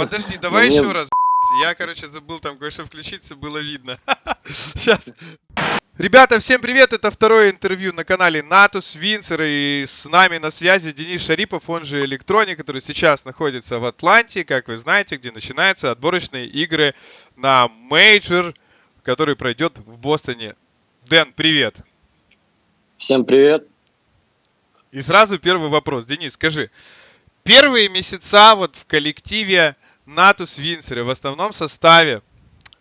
Подожди, Но давай мне... еще раз. Я, короче, забыл там кое-что включить, все было видно. Сейчас. Ребята, всем привет! Это второе интервью на канале Natus Windsor. И с нами на связи Денис Шарипов, он же Электроник, который сейчас находится в Атланте, как вы знаете, где начинаются отборочные игры на мейджор, который пройдет в Бостоне. Дэн, привет! Всем привет. И сразу первый вопрос. Денис, скажи, первые месяца вот в коллективе Natus Windsor, в основном составе,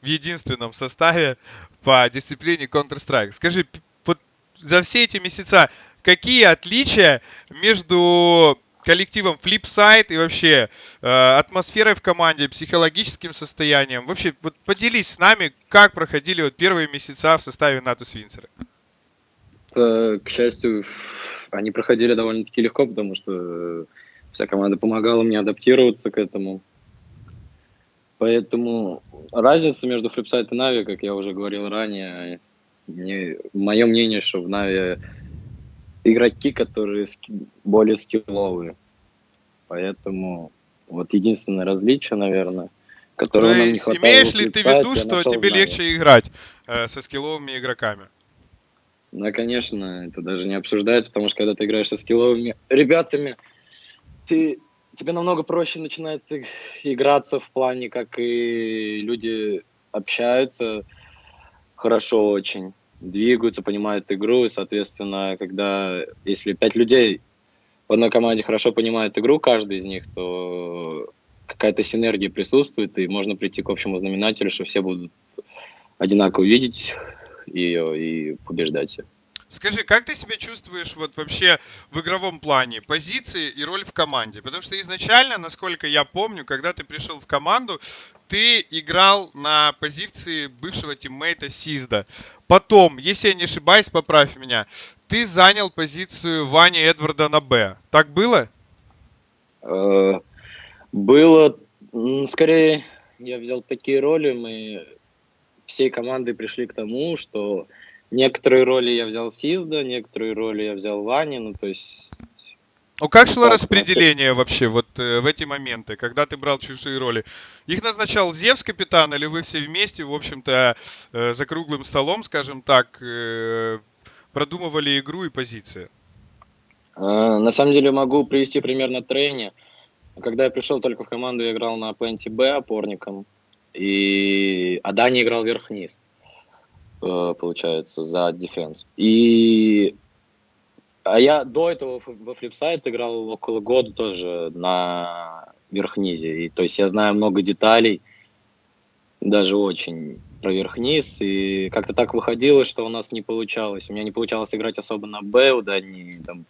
в единственном составе по дисциплине Counter-Strike. Скажи, вот за все эти месяца какие отличия между коллективом Flipside и вообще атмосферой в команде, психологическим состоянием? Вообще, вот поделись с нами, как проходили вот первые месяца в составе Natus Windsor. К счастью, они проходили довольно-таки легко, потому что вся команда помогала мне адаптироваться к этому. Поэтому разница между Flipside и Na'Vi, как я уже говорил ранее, мое мнение, что в Na'Vi игроки, которые более скилловые. Поэтому вот единственное различие, наверное, То которого нам не есть хватало имеешь у ли ты в Flipside, виду, я что нашел в тебе Na'Vi. легче играть со скилловыми игроками? Да, конечно, это даже не обсуждается, потому что когда ты играешь со скилловыми ребятами, тебе намного проще начинает играться в плане, как и люди общаются хорошо очень, двигаются, понимают игру, и, соответственно, если 5 людей в одной команде хорошо понимают игру, каждый из них, то какая-то синергия присутствует, и можно прийти к общему знаменателю, что все будут одинаково видеть ее и побеждать ее. Скажи, как ты себя чувствуешь вот вообще в игровом плане, позиции и роль в команде? Потому что изначально, насколько я помню, когда ты пришел в команду, ты играл на позиции бывшего тиммейта Сизда. Потом, если я не ошибаюсь, поправь меня, ты занял позицию Вани Эдварда на Б. Так было? Было, скорее, я взял такие роли, мы всей командой пришли к тому, что некоторые роли я взял Сизда, некоторые роли я взял Вани, ну то есть... Ну как шло Так, распределение вообще вот в эти моменты, когда ты брал чужие роли? Их назначал Зевс капитан, или вы все вместе, в общем-то, за круглым столом, скажем так, продумывали игру и позиции? На самом деле могу привести пример на трейне. Когда я пришел только в команду, я играл на пленте Б опорником, а Дани играл вверх-вниз, получается, за дефенс. А я до этого во Flipside играл около года тоже на верх-низе. То есть я знаю много деталей, даже очень про верх-низ. И как-то так выходило, что у нас не получалось. У меня не получалось играть особо на Б, у Дани там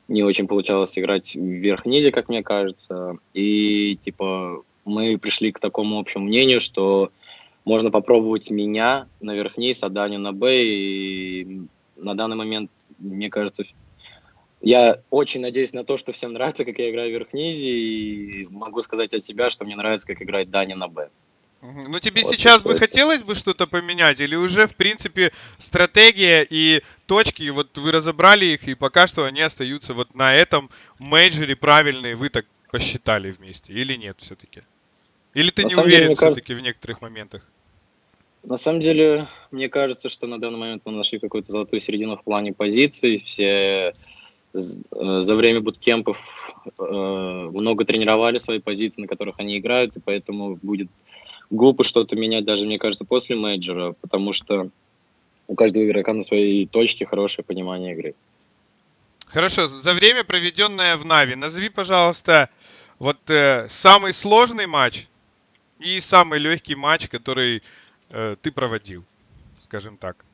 не очень получалось играть в верх-низе, как мне кажется. И типа мы пришли к такому общему мнению, что можно попробовать меня на верх-низ, а Даню на Б. И на данный момент, мне кажется, я очень надеюсь на то, что всем нравится, как я играю в верх-низе. И могу сказать от себя, что мне нравится, как играет Даня на Б. Ну тебе Вот и сейчас все бы это. хотелось бы что-то поменять, или уже, в принципе, стратегия и точки, вот вы разобрали их, и пока что они остаются вот на этом мейджоре правильные, вы так посчитали вместе, или нет все-таки? Или ты На не самом деле, уверен мне кажется, все-таки в некоторых моментах? мне кажется, что на данный момент мы нашли какую-то золотую середину в плане позиций. Все за время буткемпов много тренировали свои позиции, на которых они играют, и поэтому будет глупо что-то менять даже, мне кажется, после мейджора, потому что у каждого игрока на своей точке хорошее понимание игры. Хорошо, за время, проведенное в Нави, назови, пожалуйста, вот самый сложный матч и самый легкий матч, который ты проводил, скажем так.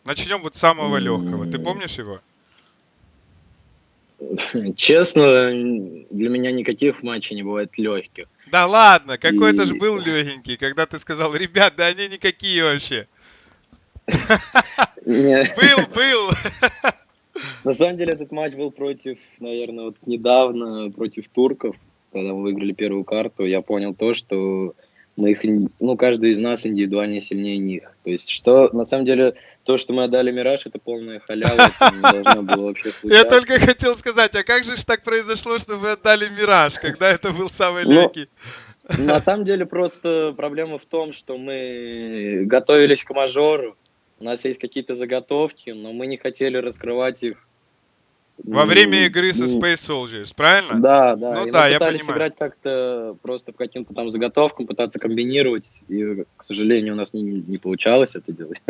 Начнем вот с самого легкого. Ты помнишь его? Честно, для меня никаких матчей не бывает легких. Да ладно, какой-то же И был легенький, когда ты сказал, ребят, да они никакие вообще. не, Был. на самом деле этот матч был наверное, вот недавно против турков, когда мы выиграли первую карту. Я понял то, что каждый из нас индивидуально сильнее них. То есть, на самом деле, то, что мы отдали Мираж, это полная халява, это не должно было вообще Я случаться. только хотел сказать, а как же ж так произошло, что вы отдали Мираж, когда это был самый Ну, легкий? На самом деле просто проблема в том, что мы готовились к мажору, у нас есть какие-то заготовки, но мы не хотели раскрывать их. Во время м, игры со м, Space Soldiers, правильно? Да, да, Ну и мы да, я пытались понимаю. играть как-то просто по каким-то там заготовкам, пытаться комбинировать, и, к сожалению, у нас не получалось это делать,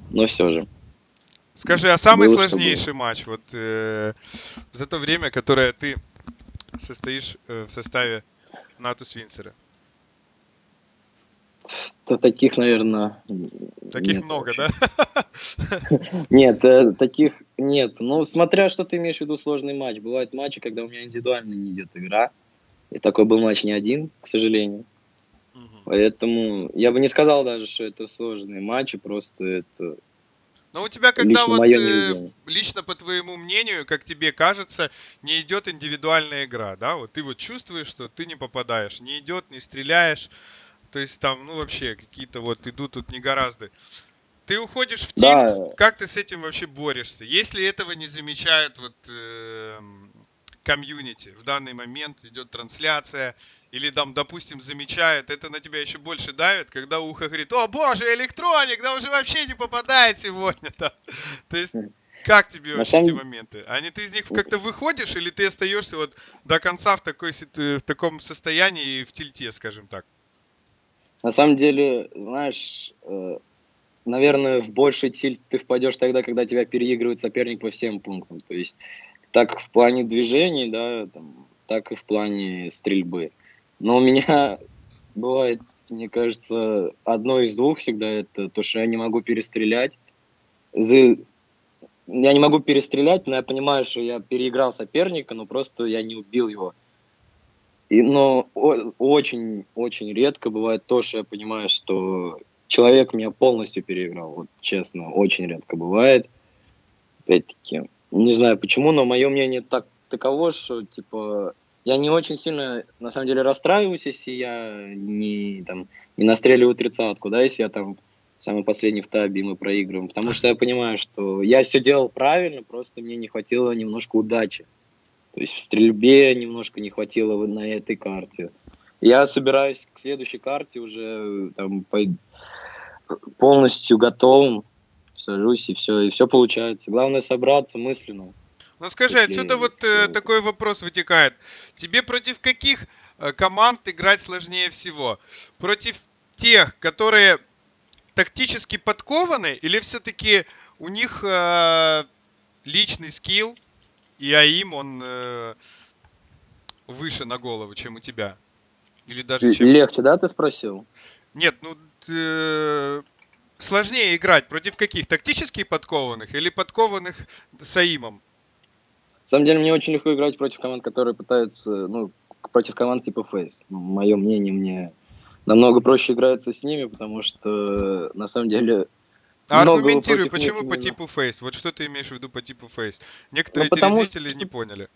но все же, Скажи, а самый было что было. сложнейший матч вот за то время, которое ты состоишь в составе Натус Винсера? То таких, наверное, Таких нет много, вообще. да? Нет, таких нет. Ну, смотря что ты имеешь в виду сложный матч. Бывают матчи, когда у меня индивидуально не идет игра. И такой был матч не один, к сожалению. Мгм. Поэтому я бы не сказал даже, что это сложные матчи, просто это Но у тебя, когда лично вот мое невезение. лично по твоему мнению, как тебе кажется, не идет индивидуальная игра, да? Вот ты вот чувствуешь, что ты не попадаешь, не идет, не стреляешь, то есть там, ну вообще какие-то вот идут тут не гораздо. Ты уходишь в тильт, Да, как ты с этим вообще борешься? Если этого не замечают вот комьюнити, в данный момент идет трансляция, или там, допустим, замечают, это на тебя еще больше давит, когда ухо говорит: о боже, электроник, да уже вообще не попадает сегодня. Да. То есть, как тебе на вообще эти самом, моменты? Ты из них как-то выходишь, или ты остаешься вот до конца в в таком состоянии, в тильте, скажем так? на самом деле, знаешь, наверное, в больший тильт ты впадешь тогда, когда тебя переигрывает соперник по всем пунктам. То есть так в плане движений, да, там, так и в плане стрельбы. Но у меня бывает, мне кажется, одно из двух всегда это то, что я не могу перестрелять. Зы Я не могу перестрелять, но я понимаю, что я переиграл соперника, но просто я не убил его. Но очень очень редко бывает то, что я понимаю, что человек меня полностью переиграл. Вот честно, очень редко бывает. Опять-таки, не знаю почему, но мое мнение таково, что, типа, я не очень сильно, на самом деле, расстраиваюсь, если я не настреливаю тридцатку, да, если я там самый последний в табе, и мы проигрываем. Потому что я понимаю, что я все делал правильно, просто мне не хватило немножко удачи. То есть в стрельбе немножко не хватило вот на этой карте. Я собираюсь к следующей карте уже там полностью готовым, сажусь, и все получается. Главное собраться мысленно Ну скажи, отсюда после вот всего этого. такой вопрос вытекает. Тебе против каких команд играть сложнее всего? Против тех, которые тактически подкованы, или все-таки у них личный скилл, и АИМ, он выше на голову, чем у тебя? Или даже чем... Легче, да, ты спросил? Нет, ну сложнее играть против каких? Тактически подкованных или подкованных с АИМом? На самом деле мне очень легко играть против команд, которые пытаются, ну, против команд типа Face. Мое мнение, мне намного проще играться с ними, потому что на самом деле А многого аргументируй, против них почему по не на. типу Face? Вот что ты имеешь в виду по типу Face? Ну, Некоторые телезрители не поняли.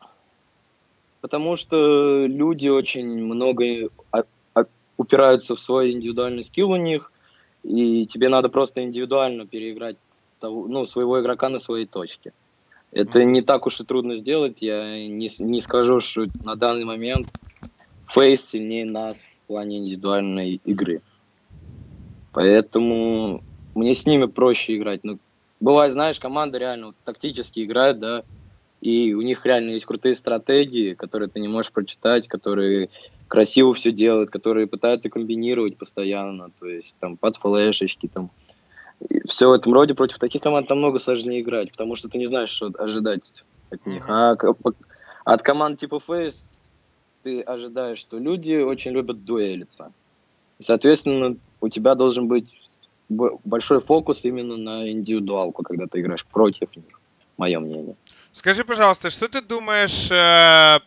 потому что люди очень много а, упираются в свой индивидуальный скилл у них, и тебе надо просто индивидуально переиграть ну, своего игрока на своей точке. Это не Мгм. так уж и трудно сделать. Я не скажу, что на данный момент Фейс сильнее нас в плане индивидуальной игры. Поэтому мне с ними проще играть. Ну, бывает, знаешь, команда реально вот тактически играет, да, и у них реально есть крутые стратегии, которые ты не можешь прочитать, которые красиво все делают, которые пытаются комбинировать постоянно, то есть там под флешечки, там все в этом роде. Против таких команд намного сложнее играть, потому что ты не знаешь, что ожидать от них. Мгм. От команд типа Фейс ты ожидаешь, что люди очень любят дуэлиться. И, соответственно, у тебя должен быть большой фокус именно на индивидуалку, когда ты играешь против них, мое мнение. Скажи, пожалуйста, что ты думаешь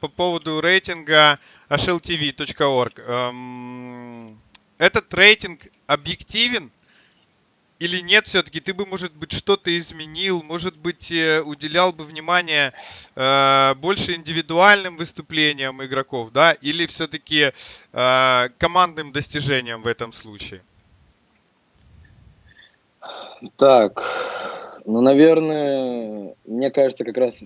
по поводу рейтинга hltv.org? Этот рейтинг объективен или нет все-таки? Ты бы, может быть, что-то изменил, может быть, уделял бы внимание больше индивидуальным выступлениям игроков, да? Или все-таки командным достижениям в этом случае? Так, ну, наверное, мне кажется, как раз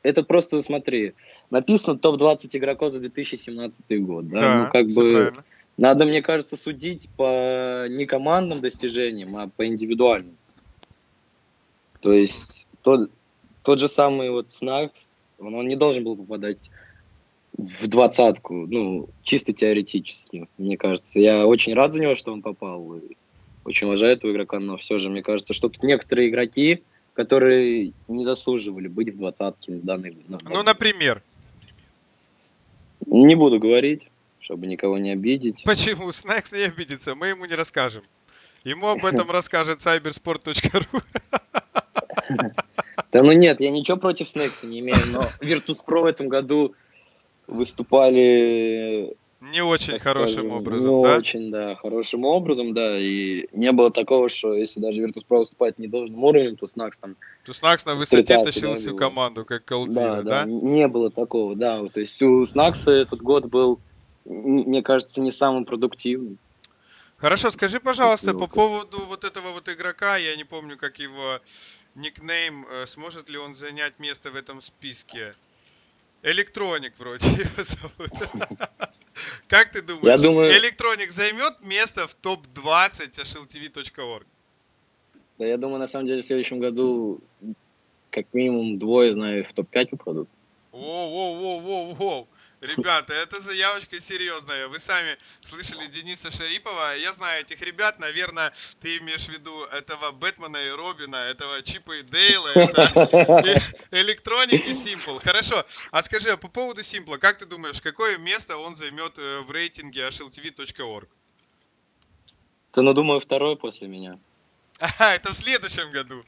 Это просто, смотри, написано топ-20 игроков за 2017 год, да? Ну, Да, как все бы, правильно. надо, мне кажется, судить по не командным достижениям, а по индивидуальным. То есть тот же самый вот Снакс, он не должен был попадать в двадцатку, ну, чисто теоретически, мне кажется. Я очень рад за него, что он попал, и очень уважаю этого игрока, но все же, мне кажется, что тут некоторые игроки, которые не заслуживали быть в двадцатке на данный Ну, момент. например, Не буду говорить, чтобы никого не обидеть. почему Снекс не обидится, мы ему не расскажем. Ему об этом расскажет cybersport.ru. Да ну нет, я ничего против Снекса не имею, но Virtus.pro в этом году выступали, Не очень так хорошим скажем, не образом, да? очень, да, хорошим образом, да, и не было такого, что если даже Virtus.pro выступает не должным уровнем, то Снакс там То Снакс на в высоте 30-й, тащил да, всю было. команду, как Да, Колдзира, да, да? не было такого, да, вот, то есть у Снакса этот год был, мне кажется, не самым продуктивным. Хорошо, скажи, после пожалуйста, его по поводу вот этого вот игрока, я не помню, как его никнейм, сможет ли он занять место в этом списке? Электроник вроде его зовут. Как ты Я думаешь, думаю, Электроник займет место в топ-20 shltv.org? да, я думаю, на самом деле в следующем году как минимум двое, знаю, в топ-5 попадут. Воу-воу-воу-воу-воу. Ребята, это заявочка серьезная. Вы сами слышали Дениса Шарипова. Я знаю этих ребят. Наверное, ты имеешь в виду этого Бэтмена и Робина, этого Чипа и Дейла, это Электроник и Симпл. Хорошо. А скажи, а по поводу Симпла, как ты думаешь, какое место он займет в рейтинге hltv.org? Да, ну, думаю, второй после меня. Ага, это в следующем году.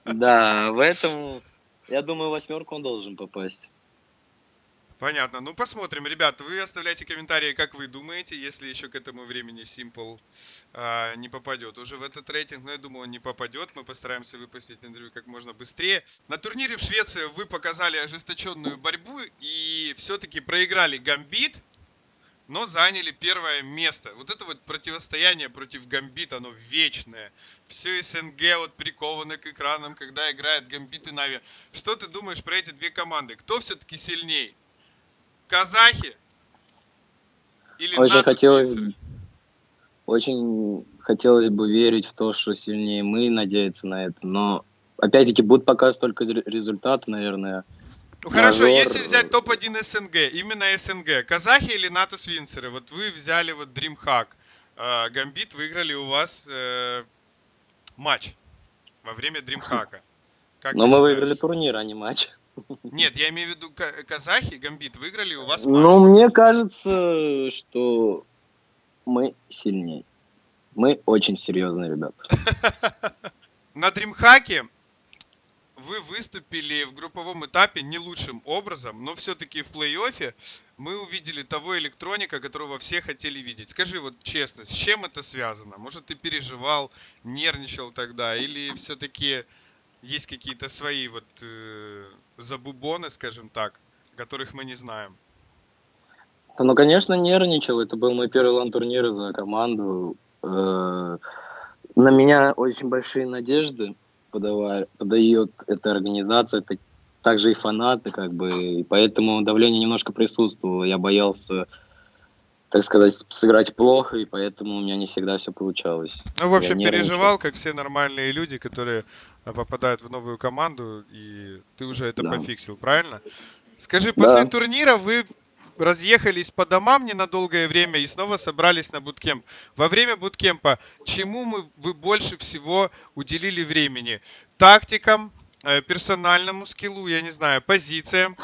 Да, в этом, я думаю, 8 он должен попасть. Понятно. Ну, посмотрим. Ребята, вы оставляйте комментарии, как вы думаете, если еще к этому времени Simple не попадет уже в этот рейтинг. Но я думаю, он не попадет. Мы постараемся выпустить интервью как можно быстрее. На турнире в Швеции вы показали ожесточенную борьбу и все-таки проиграли Гамбит, но заняли первое место. Вот это вот противостояние против Гамбита, оно вечное. Все СНГ вот приковано к экранам, когда играет Гамбит и Нави. Что ты думаешь про эти две команды? Кто все-таки сильней? Казахи или Очень НАТО хотелось, Свинцеры? очень хотелось бы верить в то, что сильнее мы, надеяться на это. Но, опять-таки, будут показывать только результаты, наверное. Ну хорошо, Мажор, если взять топ-1 СНГ, именно СНГ, казахи или НАТО Свинцеры? Вот вы взяли вот DreamHack, Гамбит выиграли у вас матч во время DreamHack. Как но ты мы выиграли считаешь? турнир, а не матч. Нет, я имею в виду казахи, Гамбит выиграли у вас Но матч. мне кажется, что мы сильнее. Мы очень серьезные ребята. На DreamHack вы выступили в групповом этапе не лучшим образом, но все-таки в плей-оффе мы увидели того электроника, которого все хотели видеть. Скажи вот честно, с чем это связано? Может, ты переживал, нервничал тогда, или все-таки есть какие-то свои вот забубоны, скажем так, которых мы не знаем? Ну, конечно, нервничал. Это был мой первый лан-турнир за команду. На меня очень большие надежды подает эта организация, это также и фанаты, как бы, и поэтому давление немножко присутствовало. Я боялся, так сказать, сыграть плохо, и поэтому у меня не всегда все получалось. Ну, в Я общем, нервничал, переживал, как все нормальные люди, которые попадают в новую команду, и ты уже это да. пофиксил, правильно? Скажи, после Да, турнира вы разъехались по домам ненадолгое время и снова собрались на буткемп. Во время буткемпа чему вы больше всего уделили времени? Тактикам, персональному скиллу, я не знаю, позициям?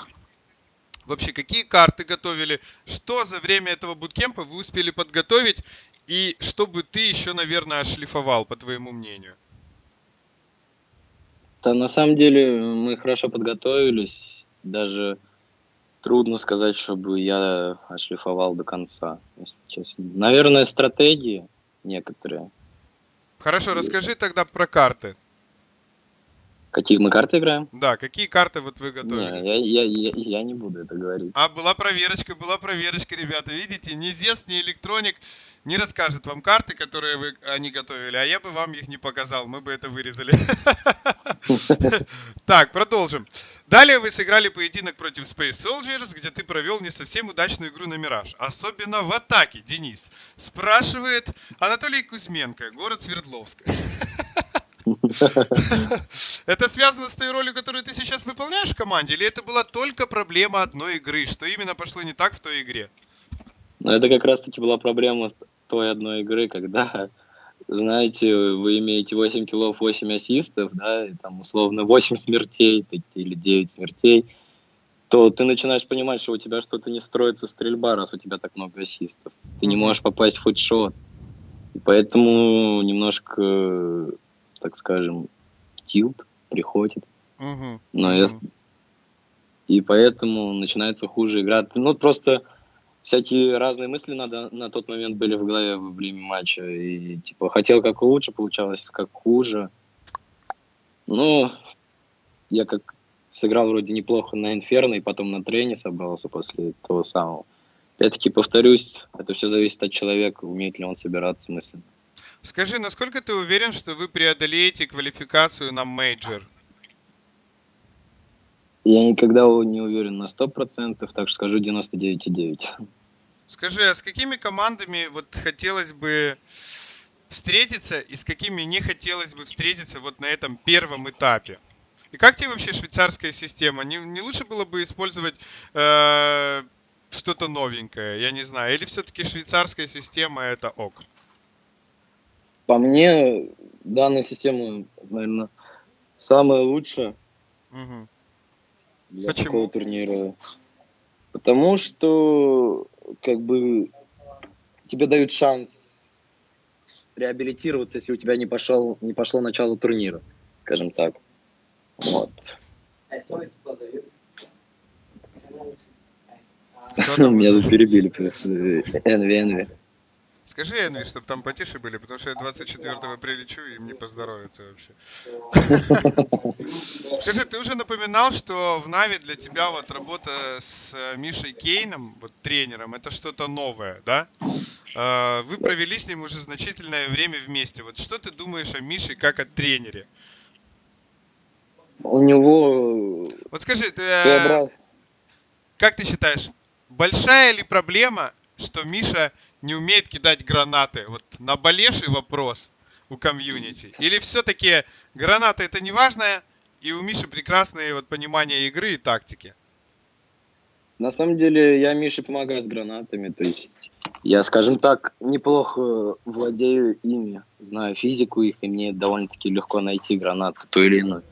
Вообще, какие карты готовили? Что за время этого буткемпа вы успели подготовить? И что бы ты еще, наверное, ошлифовал, по твоему мнению? да, на самом деле мы хорошо подготовились, даже трудно сказать, чтобы я отшлифовал до конца, если честно. Наверное, стратегии некоторые. Хорошо, Есть. расскажи тогда про карты. Какие мы карты играем? Да, какие карты вот вы Не, готовили? я не буду это говорить. А была проверочка, ребята. Видите, ни Зевс, ни Электроник не расскажет вам карты, которые они готовили, а я бы вам их не показал, мы бы это вырезали. Так, продолжим. Далее вы сыграли поединок против Space Soldiers, где ты провел не совсем удачную игру на Мираж. Особенно в атаке, Денис. Спрашивает Анатолий Кузьменко, город Свердловск. Это связано с той ролью, которую ты сейчас выполняешь в команде, или это была только проблема одной игры? Что именно пошло не так в той игре? Но это как раз-таки была проблема с той одной игры, когда, знаете, вы имеете 8 киллов, 8 ассистов, да, и там условно 8 смертей или 9 смертей, то ты начинаешь понимать, что у тебя что-то не строится стрельба, раз у тебя так много ассистов. Ты не можешь попасть в фудшот. И поэтому немножко, так скажем, тилт приходит. И поэтому начинается хуже игра. Ну, просто всякие разные мысли на тот момент были в голове во время матча. И, типа, хотел как лучше, получалось как хуже. Ну, я как сыграл вроде неплохо на Инферно, и потом на Трене собрался после того самого. Опять-таки, повторюсь, это все зависит от человека, умеет ли он собираться мысленно. Скажи, насколько ты уверен, что вы преодолеете квалификацию на мейджор? Я никогда не уверен на 100%, так что скажу 99,9. Скажи, а с какими командами вот хотелось бы встретиться и с какими не хотелось бы встретиться вот на этом первом этапе? И как тебе вообще швейцарская система? Не лучше было бы использовать что-то новенькое, я не знаю, или все-таки швейцарская система это ок? По мне, данная система, наверное, самая лучшая для такого турнира. Потому что, как бы, тебе дают шанс реабилитироваться, если у тебя не пошло начало турнира, скажем так. Вот. Меня перебили просто. Энви. Скажи, Энви, чтобы там потише были, потому что я 24-го прилечу, и им не поздоровится вообще. Скажи, ты уже напоминал, что в Нави для тебя вот работа с Мишей Кейном, вот тренером, это что-то новое, да? Вы провели с ним уже значительное время вместе. Вот что ты думаешь о Мише как о тренере? У него... Вот скажи, как ты считаешь, большая ли проблема, что Миша не умеет кидать гранаты? Вот наболевший вопрос у комьюнити. Или все-таки гранаты это не важно, и у Миши прекрасное вот понимание игры и тактики? На самом деле я Мише помогаю с гранатами, то есть я, скажем так, неплохо владею ими, знаю физику их, и мне довольно-таки легко найти гранату ту или иную.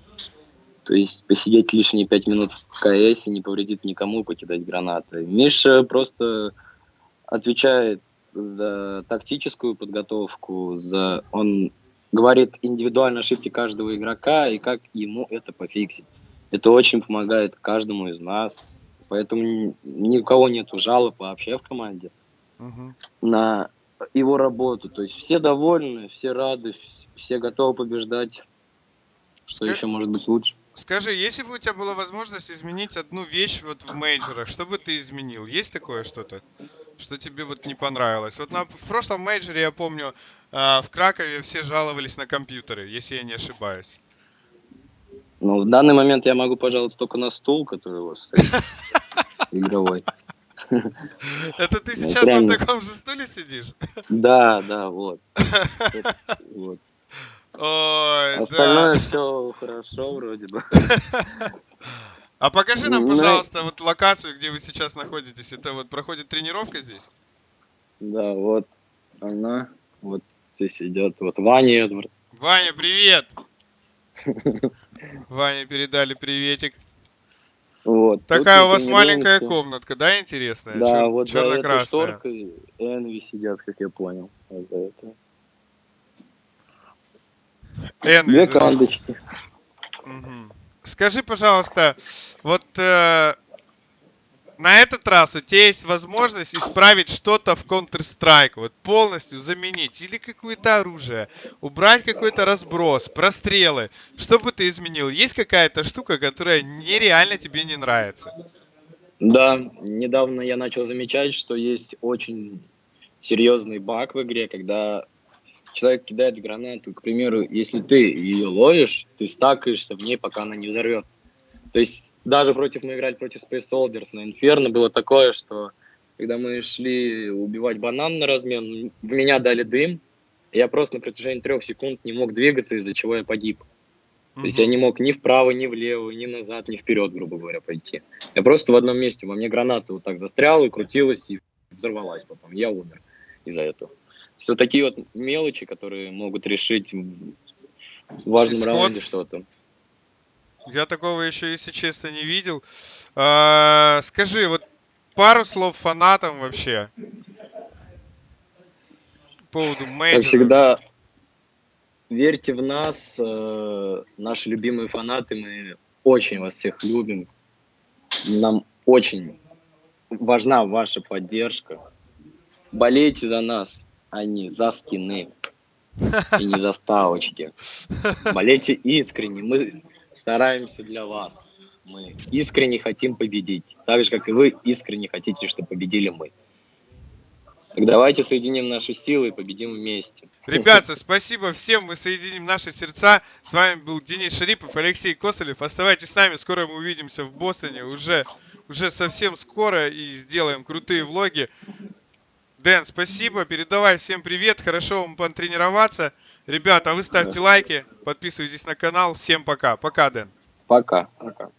То есть посидеть лишние 5 минут в КС не повредит никому покидать гранаты. Миша просто отвечает за тактическую подготовку, он говорит индивидуальные ошибки каждого игрока и как ему это пофиксить. Это очень помогает каждому из нас, поэтому ни у кого нету жалоб вообще в команде на его работу. То есть все довольны, все рады, все готовы побеждать. Что еще может быть лучше? Скажи, если бы у тебя была возможность изменить одну вещь вот в мейджорах, что бы ты изменил? Есть такое что-то, что тебе вот не понравилось? Вот в прошлом мейджоре, я помню, в Кракове все жаловались на компьютеры, если я не ошибаюсь. Ну, в данный момент я могу пожаловаться только на стул, который у вас стоит, игровой. Это ты сейчас на таком же стуле сидишь? Да, вот. Ой, остальное все хорошо вроде бы. А покажи нам, пожалуйста, вот локацию, где вы сейчас находитесь. Это вот проходит тренировка здесь? Да, вот она. Вот здесь идет. Вот Ваня Эдвард. Ваня, привет! Ване передали приветик. Вот. Такая у вас маленькая комнатка, да, интересная? Да, вот за этой шторкой Энви сидят, как я понял. Вот за это. Энви, две кандочки. Скажи, пожалуйста, вот на этот раз у тебя есть возможность исправить что-то в Counter-Strike, вот полностью заменить или какое-то оружие, убрать какой-то разброс, прострелы. Что бы ты изменил? Есть какая-то штука, которая нереально тебе не нравится? Да, недавно я начал замечать, что есть очень серьезный баг в игре, когда человек кидает гранату, к примеру, если ты ее ловишь, ты стакаешься в ней, пока она не взорвется. То есть даже мы играли против Space Soldiers на Inferno, было такое, что когда мы шли убивать банан на размен, в меня дали дым, и я просто на протяжении 3 секунд не мог двигаться, из-за чего я погиб. То есть я не мог ни вправо, ни влево, ни назад, ни вперед, грубо говоря, пойти. Я просто в одном месте, во мне граната вот так застряла и крутилась, и взорвалась потом. Я умер из-за этого. Все такие вот мелочи, которые могут решить в важном Исход. раунде что-то. Я такого еще, если честно, не видел. Скажи, вот пару слов фанатам вообще по поводу Как мейджора. всегда, верьте в нас, наши любимые фанаты, мы очень вас всех любим. Нам очень важна ваша поддержка. Болейте за нас, а не за скины и не за ставочки. Болейте искренне. Мы стараемся для вас. Мы искренне хотим победить. Так же, как и вы искренне хотите, чтобы победили мы. Так давайте соединим наши силы и победим вместе. Ребята, спасибо всем, мы соединим наши сердца. С вами был Денис Шарипов, Алексей Косолев. Оставайтесь с нами, скоро мы увидимся в Бостоне. Уже совсем скоро и сделаем крутые влоги. Дэн, спасибо, передавай всем привет, хорошо вам потренироваться. Ребята, а вы ставьте лайки, подписывайтесь на канал. Всем пока. Пока, Дэн. Пока. Пока.